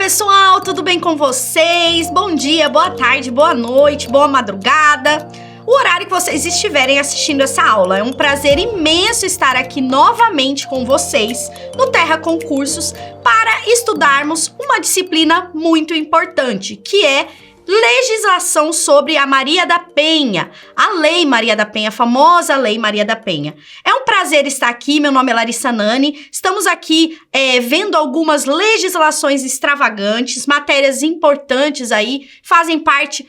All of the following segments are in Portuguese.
pessoal, tudo bem com vocês? Bom dia, boa tarde, boa noite, boa madrugada. O horário que vocês estiverem assistindo essa aula. É um prazer imenso estar aqui novamente com vocês no Terra Concursos para estudarmos uma disciplina muito importante, que é legislação sobre a Maria da Penha, a Lei Maria da Penha, a famosa Lei Maria da Penha. É um prazer estar aqui, meu nome é Larissa Nani, estamos aqui vendo algumas legislações extravagantes, matérias importantes aí, fazem parte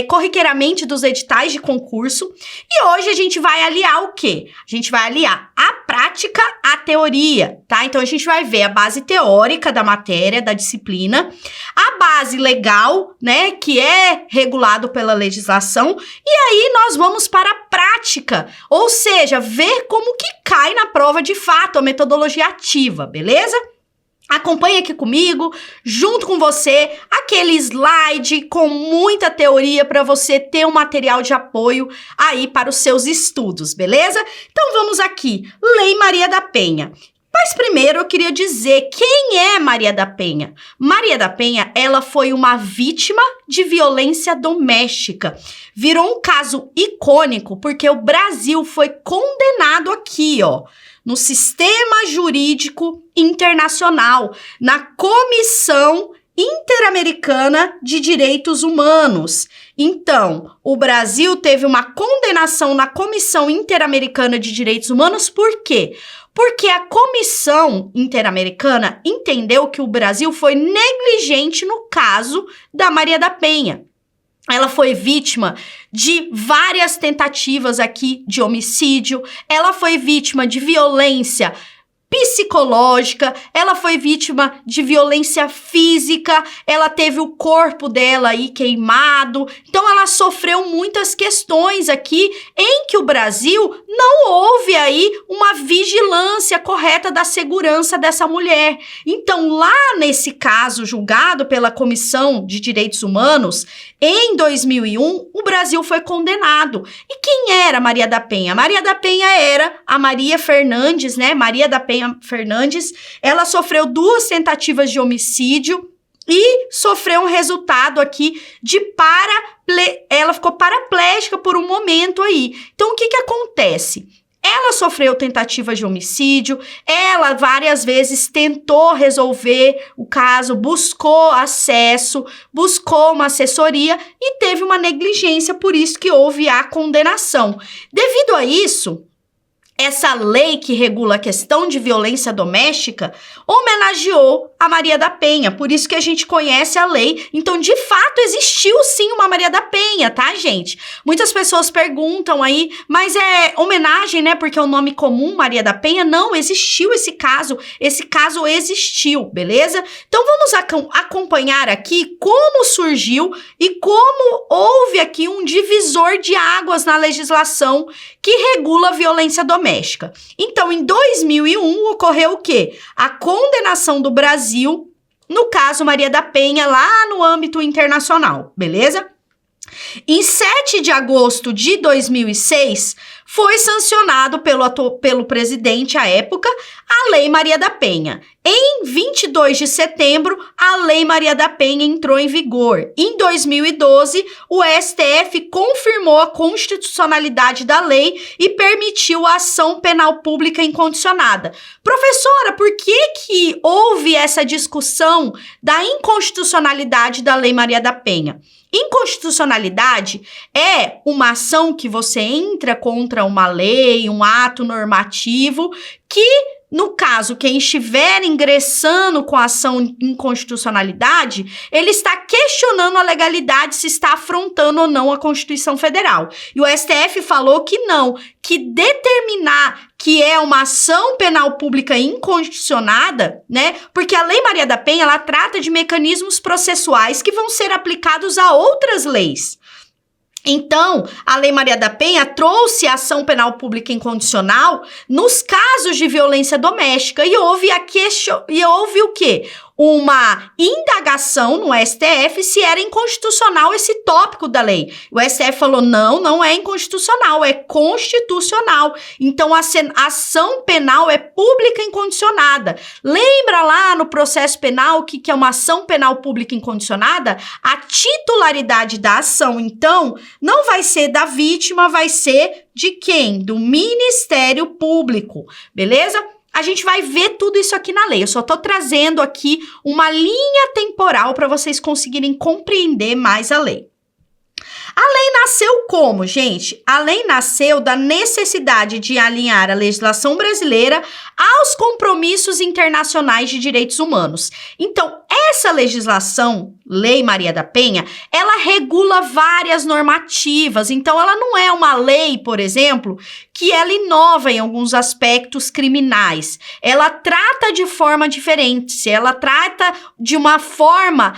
corriqueiramente dos editais de concurso. E hoje a gente vai aliar o quê? A gente vai aliar a prática à teoria, tá? Então a gente vai ver a base teórica da matéria, da disciplina, a base legal, né, que é regulado pela legislação, e aí nós vamos para a prática, ou seja, ver como que cai na prova de fato, a metodologia ativa, beleza? Acompanhe aqui comigo, junto com você, aquele slide com muita teoria para você ter um material de apoio aí para os seus estudos, beleza? Então vamos aqui, Lei Maria da Penha. Mas primeiro eu queria dizer quem é Maria da Penha. Maria da Penha, ela foi uma vítima de violência doméstica. Virou um caso icônico porque o Brasil foi condenado aqui, ó, no sistema jurídico internacional, na Comissão Interamericana de Direitos Humanos. Então, o Brasil teve uma condenação na Comissão Interamericana de Direitos Humanos, por quê? Porque a Comissão Interamericana entendeu que o Brasil foi negligente no caso da Maria da Penha. Ela foi vítima de várias tentativas aqui de homicídio, ela foi vítima de violência psicológica, ela foi vítima de violência física, ela teve o corpo dela aí queimado, então ela sofreu muitas questões aqui em que o Brasil não houve aí uma vigilância correta da segurança dessa mulher. Então lá nesse caso julgado pela Comissão de Direitos Humanos, em 2001, o Brasil foi condenado. E quem era Maria da Penha? Maria da Penha era a Maria Fernandes, né? Maria da Penha Fernandes, ela sofreu 2 tentativas de homicídio e sofreu um resultado aqui de ela ficou paraplégica por um momento aí. Então, o que acontece? Ela sofreu tentativa de homicídio, ela várias vezes tentou resolver o caso, buscou acesso, buscou uma assessoria e teve uma negligência, por isso que houve a condenação. Devido a isso, essa lei que regula a questão de violência doméstica homenageou a Maria da Penha, por isso que a gente conhece a lei. Então, de fato, existiu sim uma Maria da Penha, tá, gente? Muitas pessoas perguntam aí, mas é homenagem, né, porque é o nome comum, Maria da Penha? Não, existiu esse caso existiu, beleza? Então, vamos acompanhar aqui como surgiu e como houve aqui um divisor de águas na legislação que regula a violência doméstica. Então, em 2001, ocorreu o quê? A condenação do Brasil, no caso Maria da Penha, lá no âmbito internacional, beleza? Em 7 de agosto de 2006, foi sancionado pelo presidente à época a Lei Maria da Penha. Em 22 de setembro, a Lei Maria da Penha entrou em vigor. Em 2012, o STF confirmou a constitucionalidade da lei e permitiu a ação penal pública incondicionada. Professora, por que houve essa discussão da inconstitucionalidade da Lei Maria da Penha? Inconstitucionalidade é uma ação que você entra contra uma lei, um ato normativo, que, no caso, quem estiver ingressando com a ação de inconstitucionalidade, ele está questionando a legalidade, se está afrontando ou não a Constituição Federal. E o STF falou que não, que determinar que é uma ação penal pública inconstitucionada, né? Porque a Lei Maria da Penha, ela trata de mecanismos processuais que vão ser aplicados a outras leis. Então, a Lei Maria da Penha trouxe a ação penal pública incondicional nos casos de violência doméstica e houve o quê? uma indagação no STF se era inconstitucional esse tópico da lei. O STF falou, não é inconstitucional, é constitucional. Então, a ação penal é pública incondicionada. Lembra lá no processo penal o que é uma ação penal pública incondicionada? A titularidade da ação, então, não vai ser da vítima, vai ser de quem? Do Ministério Público, beleza? A gente vai ver tudo isso aqui na lei. Eu só tô trazendo aqui uma linha temporal para vocês conseguirem compreender mais a lei. A lei nasceu como, gente? A lei nasceu da necessidade de alinhar a legislação brasileira aos compromissos internacionais de direitos humanos. Então, essa legislação, Lei Maria da Penha, ela regula várias normativas. Então, ela não é uma lei, por exemplo, que ela inova em alguns aspectos criminais. Ela trata de forma diferente, ela trata de uma forma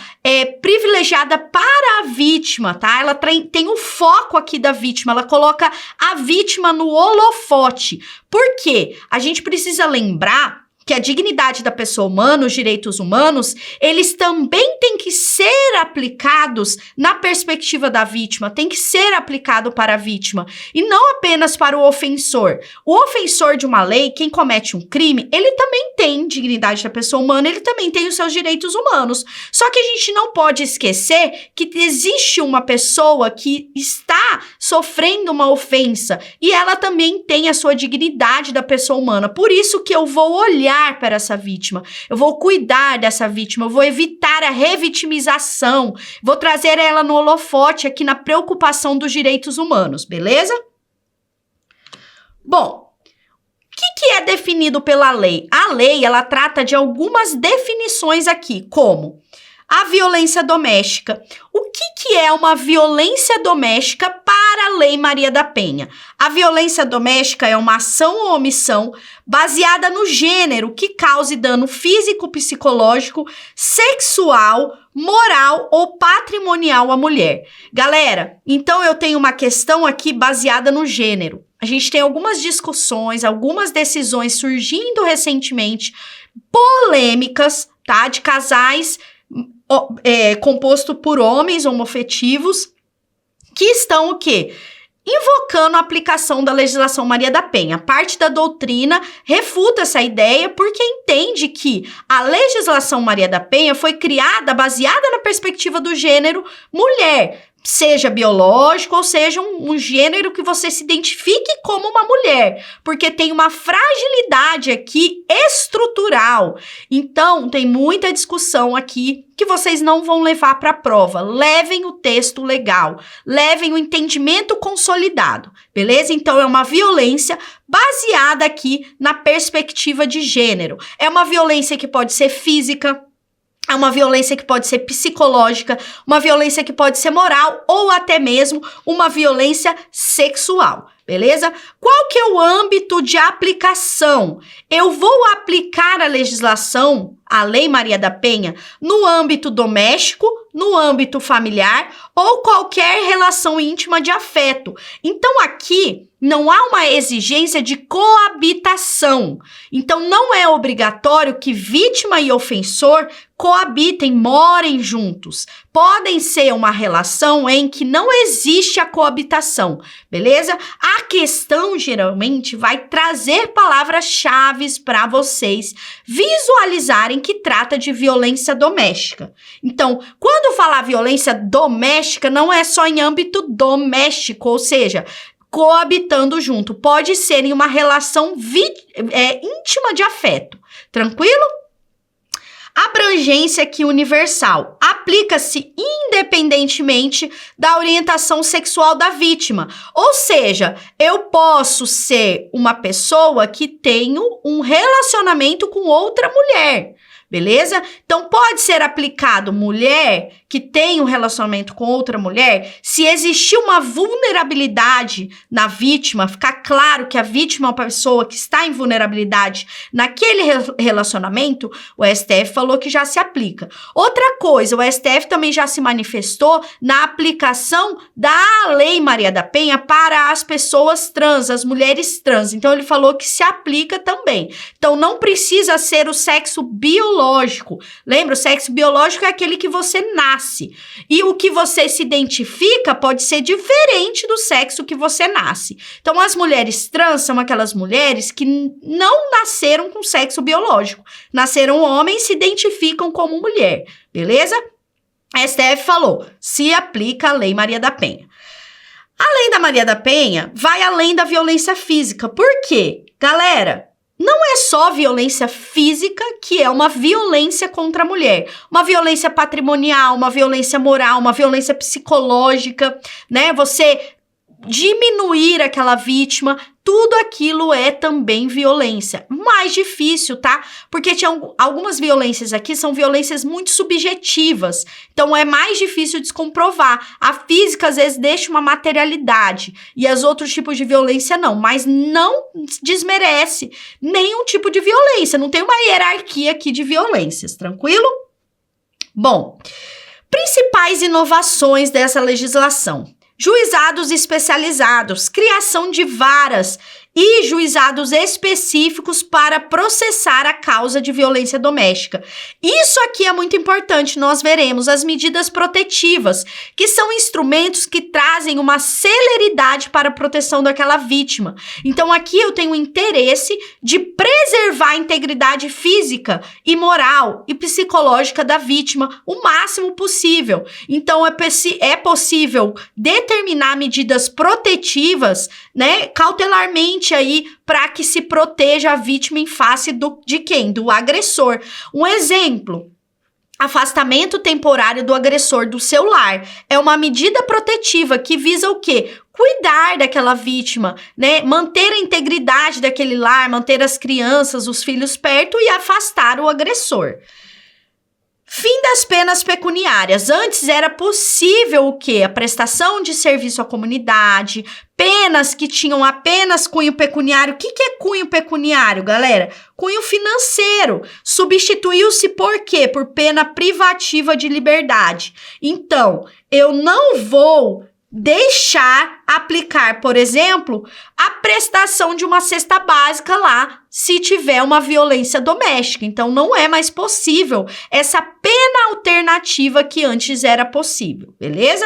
privilegiada para a vítima, tá? Ela tem o foco aqui da vítima, ela coloca a vítima no holofote. Por quê? A gente precisa lembrar que a dignidade da pessoa humana, os direitos humanos, eles também têm que ser aplicados na perspectiva da vítima, tem que ser aplicado para a vítima, e não apenas para o ofensor. O ofensor de uma lei, quem comete um crime, ele também tem dignidade da pessoa humana, ele também tem os seus direitos humanos. Só que a gente não pode esquecer que existe uma pessoa que está sofrendo uma ofensa, e ela também tem a sua dignidade da pessoa humana. Por isso que eu vou olhar para essa vítima, eu vou cuidar dessa vítima, eu vou evitar a revitimização, vou trazer ela no holofote aqui na preocupação dos direitos humanos, beleza? Bom, o que é definido pela lei? A lei, ela trata de algumas definições aqui, como a violência doméstica. O que é uma violência doméstica para a Lei Maria da Penha? A violência doméstica é uma ação ou omissão baseada no gênero que cause dano físico, psicológico, sexual, moral ou patrimonial à mulher. Galera, então eu tenho uma questão aqui baseada no gênero. A gente tem algumas discussões, algumas decisões surgindo recentemente, polêmicas, tá? De casais composto por homens homoafetivos que estão o quê? Invocando a aplicação da legislação Maria da Penha. Parte da doutrina refuta essa ideia porque entende que a legislação Maria da Penha foi criada baseada na perspectiva do gênero mulher, seja biológico ou seja um gênero que você se identifique como uma mulher, porque tem uma fragilidade aqui estrutural. Então, tem muita discussão aqui que vocês não vão levar para a prova. Levem o texto legal, levem o entendimento consolidado, beleza? Então, é uma violência baseada aqui na perspectiva de gênero. É uma violência que pode ser física, é uma violência que pode ser psicológica, uma violência que pode ser moral ou até mesmo uma violência sexual, beleza? Qual que é o âmbito de aplicação? Eu vou aplicar a legislação, a Lei Maria da Penha, no âmbito doméstico, no âmbito familiar ou qualquer relação íntima de afeto. Então, aqui não há uma exigência de coabitação. Então, não é obrigatório que vítima e ofensor coabitem, morem juntos. Podem ser uma relação em que não existe a coabitação, beleza? A questão, geralmente, vai trazer palavras-chave para vocês visualizarem que trata de violência doméstica. Então, quando falar violência doméstica, não é só em âmbito doméstico, ou seja, coabitando junto. Pode ser em uma relação íntima de afeto. Tranquilo? Abrangência aqui universal. Aplica-se independentemente da orientação sexual da vítima. Ou seja, eu posso ser uma pessoa que tenho um relacionamento com outra mulher. Beleza? Então, pode ser aplicado mulher que tem um relacionamento com outra mulher, se existir uma vulnerabilidade na vítima, ficar claro que a vítima é uma pessoa que está em vulnerabilidade naquele relacionamento, o STF falou que já se aplica. Outra coisa, o STF também já se manifestou na aplicação da Lei Maria da Penha para as pessoas trans, as mulheres trans. Então, ele falou que se aplica também. Então, não precisa ser o sexo biológico biológico. Lembra, o sexo biológico é aquele que você nasce. E o que você se identifica pode ser diferente do sexo que você nasce. Então, as mulheres trans são aquelas mulheres que não nasceram com sexo biológico. Nasceram homens e se identificam como mulher, beleza? A STF falou, se aplica a Lei Maria da Penha. A Lei da Maria da Penha vai além da violência física. Por quê? Galera, não é só violência física que é uma violência contra a mulher. Uma violência patrimonial, uma violência moral, uma violência psicológica, né? Você diminuir aquela vítima, tudo aquilo é também violência. Mais difícil, tá? Porque tinha algumas violências aqui, são violências muito subjetivas. Então, é mais difícil de se comprovar. A física, às vezes, deixa uma materialidade. E os outros tipos de violência, não. Mas não desmerece nenhum tipo de violência. Não tem uma hierarquia aqui de violências, tranquilo? Bom, principais inovações dessa legislação. Juizados especializados, criação de varas e juizados específicos para processar a causa de violência doméstica. Isso aqui é muito importante, nós veremos as medidas protetivas, que são instrumentos que trazem uma celeridade para a proteção daquela vítima. Então aqui eu tenho interesse de preservar a integridade física e moral e psicológica da vítima o máximo possível. Então é possível determinar medidas protetivas, né, cautelarmente aí para que se proteja a vítima em face de quem? Do agressor. Um exemplo, afastamento temporário do agressor do seu lar. É uma medida protetiva que visa o quê? Cuidar daquela vítima, né? Manter a integridade daquele lar, manter as crianças, os filhos perto e afastar o agressor. Fim das penas pecuniárias. Antes era possível o quê? A prestação de serviço à comunidade, penas que tinham apenas cunho pecuniário. O que é cunho pecuniário, galera? Cunho financeiro. Substituiu-se por quê? Por pena privativa de liberdade. Então, eu não vou deixar aplicar, por exemplo, a prestação de uma cesta básica lá, se tiver uma violência doméstica. Então, não é mais possível essa pena alternativa que antes era possível, beleza?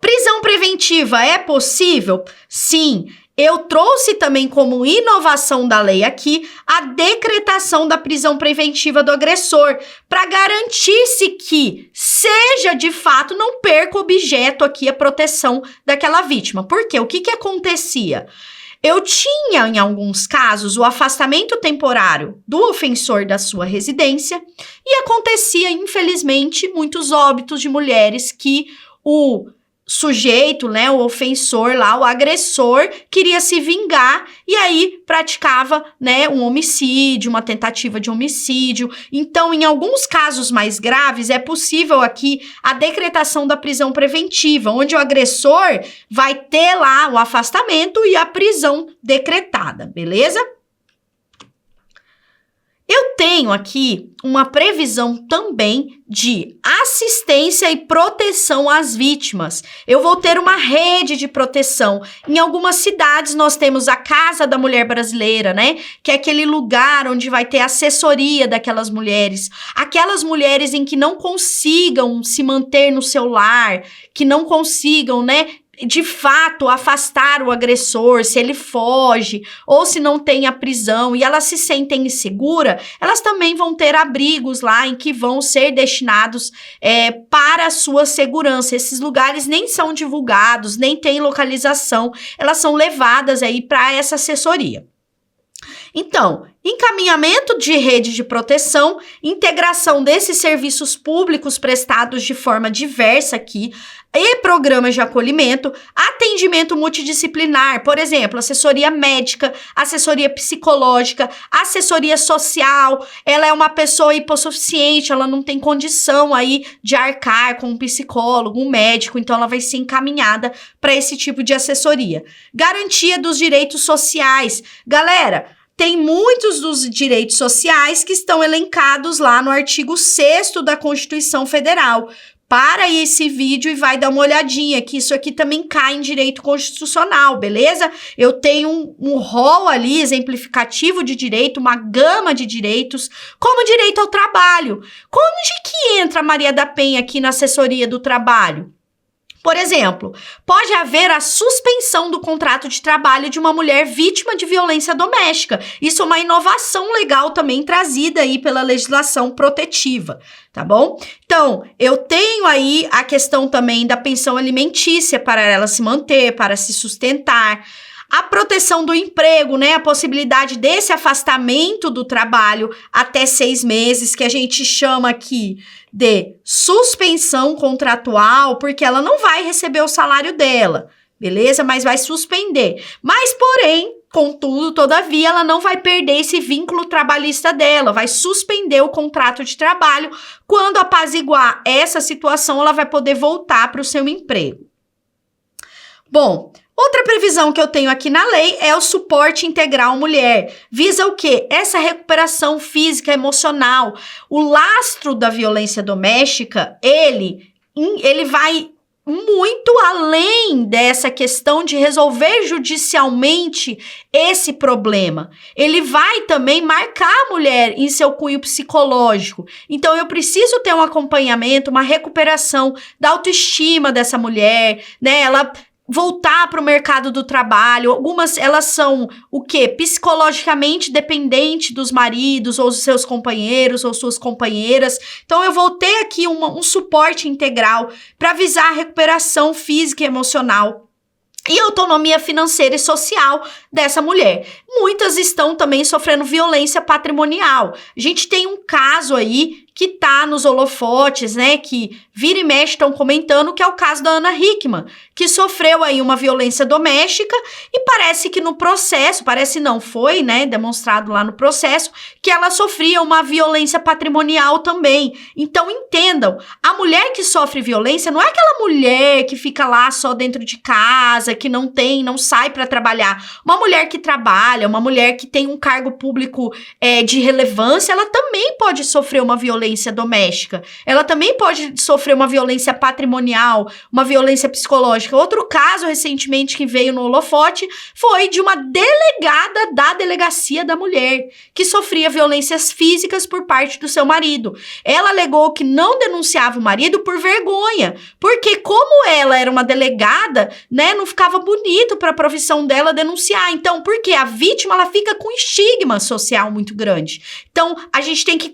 Prisão preventiva é possível? Sim. Eu trouxe também como inovação da lei aqui a decretação da prisão preventiva do agressor, para garantir-se que seja de fato, não perca o objeto aqui, a proteção daquela vítima. Por quê? O que acontecia? Eu tinha, em alguns casos, o afastamento temporário do ofensor da sua residência e acontecia, infelizmente, muitos óbitos de mulheres que o sujeito, né, o ofensor lá, o agressor, queria se vingar e aí praticava, né, um homicídio, uma tentativa de homicídio. Então, em alguns casos mais graves, é possível aqui a decretação da prisão preventiva, onde o agressor vai ter lá o afastamento e a prisão decretada, beleza? Eu tenho aqui uma previsão também de assistência e proteção às vítimas. Eu vou ter uma rede de proteção. Em algumas cidades nós temos a Casa da Mulher Brasileira, né? Que é aquele lugar onde vai ter assessoria daquelas mulheres. Aquelas mulheres em que não consigam se manter no seu lar, que não consigam, né, de fato, afastar o agressor, se ele foge, ou se não tem a prisão, e elas se sentem inseguras, elas também vão ter abrigos lá em que vão ser destinados para a sua segurança. Esses lugares nem são divulgados, nem tem localização, elas são levadas aí para essa assessoria. Então, encaminhamento de rede de proteção, integração desses serviços públicos prestados de forma diversa aqui, e programas de acolhimento, atendimento multidisciplinar, por exemplo, assessoria médica, assessoria psicológica, assessoria social. Ela é uma pessoa hipossuficiente, ela não tem condição aí de arcar com um psicólogo, um médico, então ela vai ser encaminhada para esse tipo de assessoria. Garantia dos direitos sociais. Galera, tem muitos dos direitos sociais que estão elencados lá no artigo 6º da Constituição Federal. para aí esse vídeo e vai dar uma olhadinha, que isso aqui também cai em direito constitucional, beleza? Eu tenho um rol ali exemplificativo de direito, uma gama de direitos, como direito ao trabalho. Onde que entra a Maria da Penha aqui na assessoria do trabalho? Por exemplo, pode haver a suspensão do contrato de trabalho de uma mulher vítima de violência doméstica. Isso é uma inovação legal também trazida aí pela legislação protetiva, tá bom? Então, eu tenho aí a questão também da pensão alimentícia para ela se manter, para se sustentar. A proteção do emprego, né? A possibilidade desse afastamento do trabalho até 6 meses, que a gente chama aqui de suspensão contratual, porque ela não vai receber o salário dela, beleza? Mas vai suspender. Mas, porém, contudo, todavia, ela não vai perder esse vínculo trabalhista dela, vai suspender o contrato de trabalho. Quando apaziguar essa situação, ela vai poder voltar para o seu emprego. Bom, outra previsão que eu tenho aqui na lei é o suporte integral mulher. Visa o quê? Essa recuperação física, emocional. O lastro da violência doméstica, ele vai muito além dessa questão de resolver judicialmente esse problema. Ele vai também marcar a mulher em seu cunho psicológico. Então, eu preciso ter um acompanhamento, uma recuperação da autoestima dessa mulher, né? Ela voltar para o mercado do trabalho. Algumas, elas são o quê? Psicologicamente dependente dos maridos ou dos seus companheiros ou suas companheiras. Então, eu vou ter aqui um suporte integral para visar a recuperação física e emocional e autonomia financeira e social dessa mulher. Muitas estão também sofrendo violência patrimonial. A gente tem um caso aí que tá nos holofotes, né, que vira e mexe estão comentando, que é o caso da Ana Hickman, que sofreu aí uma violência doméstica e parece que no processo, parece não, foi, né, demonstrado lá no processo, que ela sofria uma violência patrimonial também. Então, entendam, a mulher que sofre violência não é aquela mulher que fica lá só dentro de casa, que não sai para trabalhar. Uma mulher que trabalha, uma mulher que tem um cargo público de relevância, ela também pode sofrer uma violência doméstica. Ela também pode sofrer uma violência patrimonial, uma violência psicológica. Outro caso recentemente que veio no holofote foi de uma delegada da delegacia da mulher que sofria violências físicas por parte do seu marido. Ela alegou que não denunciava o marido por vergonha, porque como ela era uma delegada, né, não ficava bonito para a profissão dela denunciar. Então, porque a vítima ela fica com estigma social muito grande. Então, a gente tem que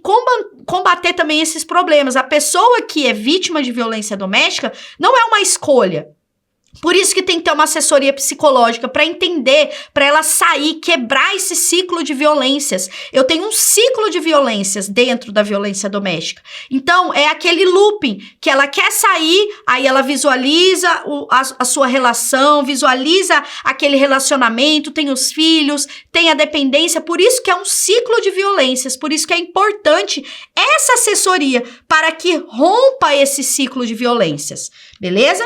combater também esses problemas. A pessoa que é vítima de violência doméstica não é uma escolha. Por isso que tem que ter uma assessoria psicológica para entender, para ela sair, quebrar esse ciclo de violências. Eu tenho um ciclo de violências dentro da violência doméstica. Então, é aquele looping que ela quer sair, aí ela visualiza a sua relação, visualiza aquele relacionamento, tem os filhos, tem a dependência. Por isso que é um ciclo de violências, por isso que é importante essa assessoria para que rompa esse ciclo de violências. Beleza?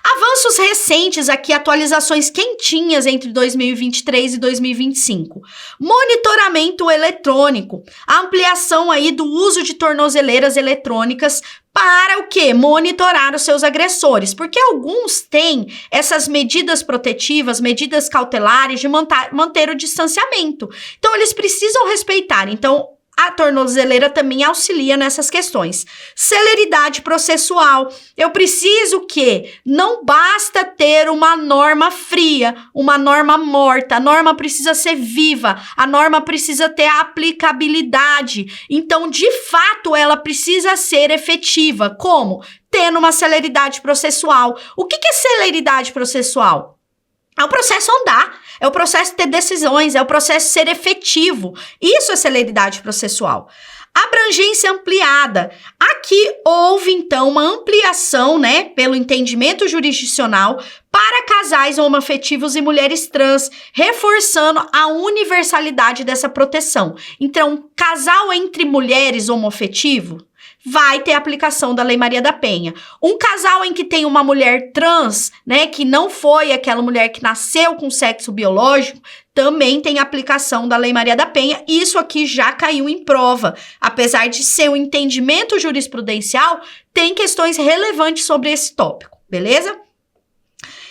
Avanços recentes aqui, atualizações quentinhas entre 2023 e 2025. Monitoramento eletrônico. A ampliação aí do uso de tornozeleiras eletrônicas para o quê? Monitorar os seus agressores. Porque alguns têm essas medidas protetivas, medidas cautelares de manter o distanciamento. Então, eles precisam respeitar. Então, a tornozeleira também auxilia nessas questões. Celeridade processual. Eu preciso que não basta ter uma norma fria, uma norma morta. A norma precisa ser viva. A norma precisa ter aplicabilidade. Então, de fato, ela precisa ser efetiva. Como? Tendo uma celeridade processual. O que é celeridade processual? É o processo andar, é o processo ter decisões, é o processo ser efetivo. Isso é celeridade processual. Abrangência ampliada. Aqui houve, então, uma ampliação, né, pelo entendimento jurisdicional para casais homoafetivos e mulheres trans, reforçando a universalidade dessa proteção. Então, casal entre mulheres homoafetivo, vai ter aplicação da Lei Maria da Penha. Um casal em que tem uma mulher trans, né, que não foi aquela mulher que nasceu com sexo biológico, também tem aplicação da Lei Maria da Penha. Isso aqui já caiu em prova. Apesar de ser um entendimento jurisprudencial, tem questões relevantes sobre esse tópico, beleza?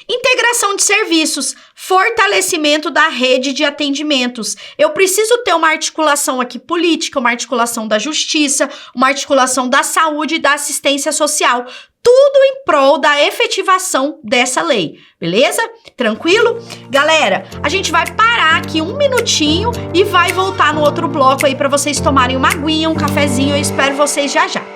Integração de serviços, fortalecimento da rede de atendimentos. Eu preciso ter uma articulação aqui política, uma articulação da justiça, uma articulação da saúde e da assistência social. Tudo em prol da efetivação dessa lei, beleza? Tranquilo? Galera, a gente vai parar aqui um minutinho e vai voltar no outro bloco aí para vocês tomarem uma aguinha, um cafezinho. Eu espero vocês já já.